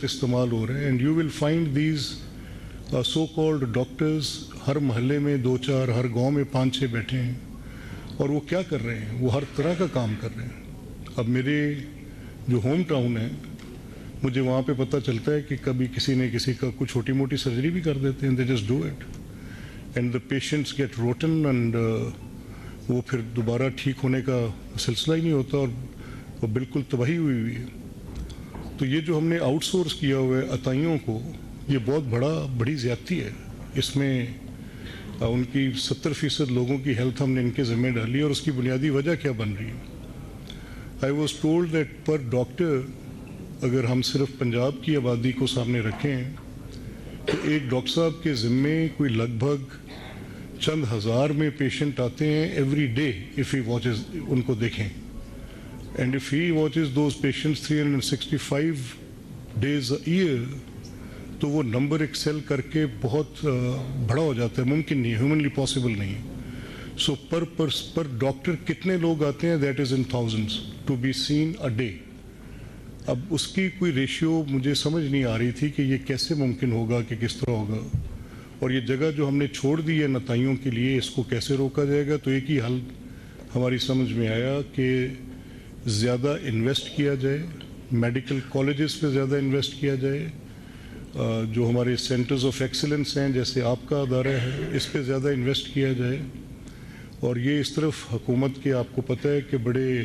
استعمال ہو رہے ہیں. And you will find these so called doctors ہر محلے میں 2-4, ہر گاؤں میں 5-6 بیٹھے ہیں, اور وہ کیا کر رہے ہیں؟ وہ ہر طرح کا کام کر رہے ہیں. اب میرے جو ہوم ٹاؤن ہے, مجھے وہاں پہ پتہ چلتا ہے کہ کبھی کسی نے کسی کا کوئی چھوٹی موٹی سرجری بھی کر دیتے ہیں. They just do it and the patients get rotten, and وہ پھر دوبارہ ٹھیک ہونے کا سلسلہ ہی نہیں ہوتا, اور وہ بالکل تباہی ہوئی ہے. تو یہ جو ہم نے آؤٹ سورس کیا ہوا ہے عطائیوں کو, یہ بہت بڑی زیادتی ہے. اس میں ان کی 70% لوگوں کی ہیلتھ ہم نے ان کے ذمہ ڈالی, اور اس کی بنیادی وجہ کیا بن رہی ہے؟ I was told that per doctor, اگر ہم صرف پنجاب کی آبادی کو سامنے رکھیں تو ایک ڈاکٹر صاحب کے ذمے کوئی لگ بھگ چند ہزار میں پیشنٹ آتے ہیں every day, if he watches, ان کو دیکھیں. And if he watches those patients 365 days a year, تو وہ نمبر ایکسل کر کے بہت بڑا ہو جاتا ہے, ممکن نہیں ہے, ہیومنلی پاسبل نہیں ہے. سو پر ڈاکٹر کتنے لوگ آتے ہیں؟ That is in thousands to be seen a day. اب اس کی کوئی ریشیو مجھے سمجھ نہیں آ رہی تھی کہ یہ کیسے ممکن ہوگا, کہ کس طرح ہوگا, اور یہ جگہ جو ہم نے چھوڑ دی ہے نتائیوں کے لیے, اس کو کیسے روکا جائے گا. تو ایک ہی حل ہماری سمجھ میں آیا کہ زیادہ انویسٹ کیا جائے, میڈیکل کالجز پہ زیادہ انویسٹ کیا جائے, جو ہمارے سینٹرز آف ایکسلنس ہیں جیسے آپ کا ادارہ ہے, اس پہ زیادہ انویسٹ کیا جائے. اور یہ اس طرف حکومت کے, آپ کو پتہ ہے کہ بڑے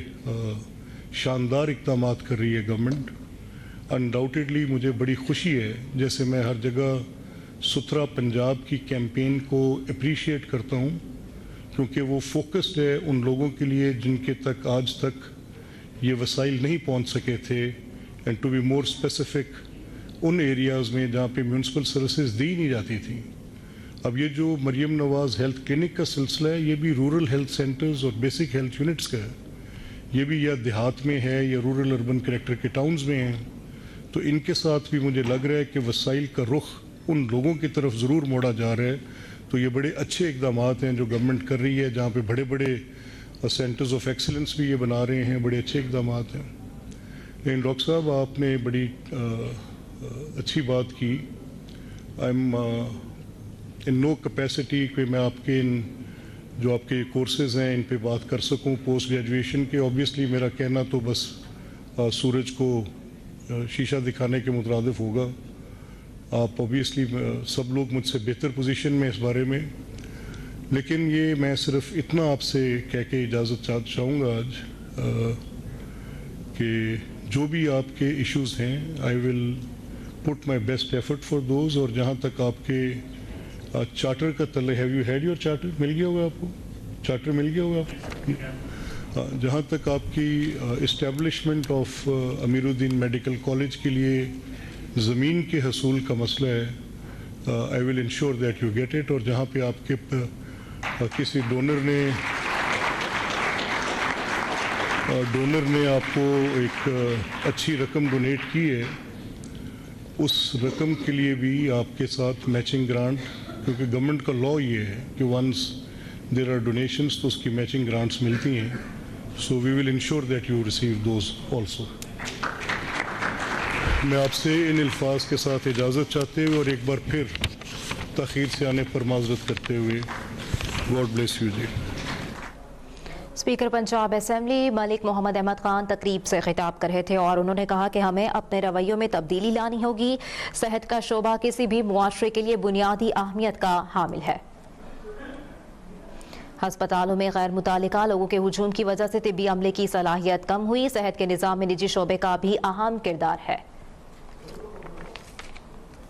شاندار اقدامات کر رہی ہے گورنمنٹ. انڈاؤٹیڈلی مجھے بڑی خوشی ہے, جیسے میں ہر جگہ ستھرا پنجاب کی کیمپین کو اپریشیٹ کرتا ہوں, کیونکہ وہ فوکسڈ ہے ان لوگوں کے لیے جن کے تک آج تک یہ وسائل نہیں پہنچ سکے تھے, and to be more specific in areas میں جہاں پہ میونسپل سروسز دی نہیں جاتی تھیں. اب یہ جو مریم نواز ہیلتھ کلینک کا سلسلہ ہے, یہ بھی رورل ہیلتھ سینٹرز اور بیسک ہیلتھ یونٹس کا ہے. یہ بھی یا دیہات میں ہے یا رورل اربن کریکٹر کے ٹاؤنز میں ہیں. تو ان کے ساتھ بھی مجھے لگ رہا ہے کہ وسائل کا رخ ان لوگوں کی طرف ضرور موڑا جا رہا ہے. تو یہ بڑے اچھے اقدامات ہیں جو گورنمنٹ کر رہی ہے, جہاں پہ بڑے بڑے سینٹرز آف ایکسلنس بھی یہ بنا رہے ہیں, بڑے اچھے اقدامات ہیں. لیکن ڈاکٹر صاحب آپ نے بڑی اچھی بات کی. I am in know capacity کہ میں آپ کے جو آپ کے کورسز ہیں ان پہ بات کر سکوں پوسٹ گریجویشن کے. آبویسلی میرا کہنا تو بس سورج کو شیشہ دکھانے کے مترادف ہوگا. آپ آبویسلی سب لوگ مجھ سے بہتر پوزیشن میں اس بارے میں, لیکن یہ میں صرف اتنا آپ سے کہہ کے اجازت چاہوں گا آج کہ جو بھی آپ کے ایشوز ہیں I will put my best effort for those. اور جہاں تک آپ کے چارٹر کا تعلق, have you had your charter? مل گیا ہوگا آپ کو چارٹر, مل گیا ہوگا آپ کو. جہاں تک آپ کی establishment of Amir Uddin medical college کے لیے زمین کے حصول کا مسئلہ ہے, I will ensure that you get it. اور جہاں پہ آپ کے کسی ڈونر نے آپ کو ایک اچھی رقم ڈونیٹ کی ہے, اس رقم کے لیے بھی آپ کے ساتھ میچنگ گرانٹ, کیونکہ گورنمنٹ کا لا یہ ہے کہ ونس دیر آر ڈونیشنس تو اس کی میچنگ گرانٹس ملتی ہیں. So we will ensure that you receive those also. میں آپ سے ان الفاظ کے ساتھ اجازت چاہتے ہوئے اور ایک بار پھر تاخیر سے آنے پر معذرت کرتے ہوئے, گاڈ بلیس یو جی. اسپیکر پنجاب اسمبلی ملک محمد احمد خان تقریب سے خطاب کر رہے تھے, اور انہوں نے کہا کہ ہمیں اپنے رویوں میں تبدیلی لانی ہوگی. صحت کا شعبہ کسی بھی معاشرے کے لیے بنیادی اہمیت کا حامل ہے. ہسپتالوں میں غیر متعلقہ لوگوں کے ہجوم کی وجہ سے طبی عملے کی صلاحیت کم ہوئی. صحت کے نظام میں نجی شعبے کا بھی اہم کردار ہے.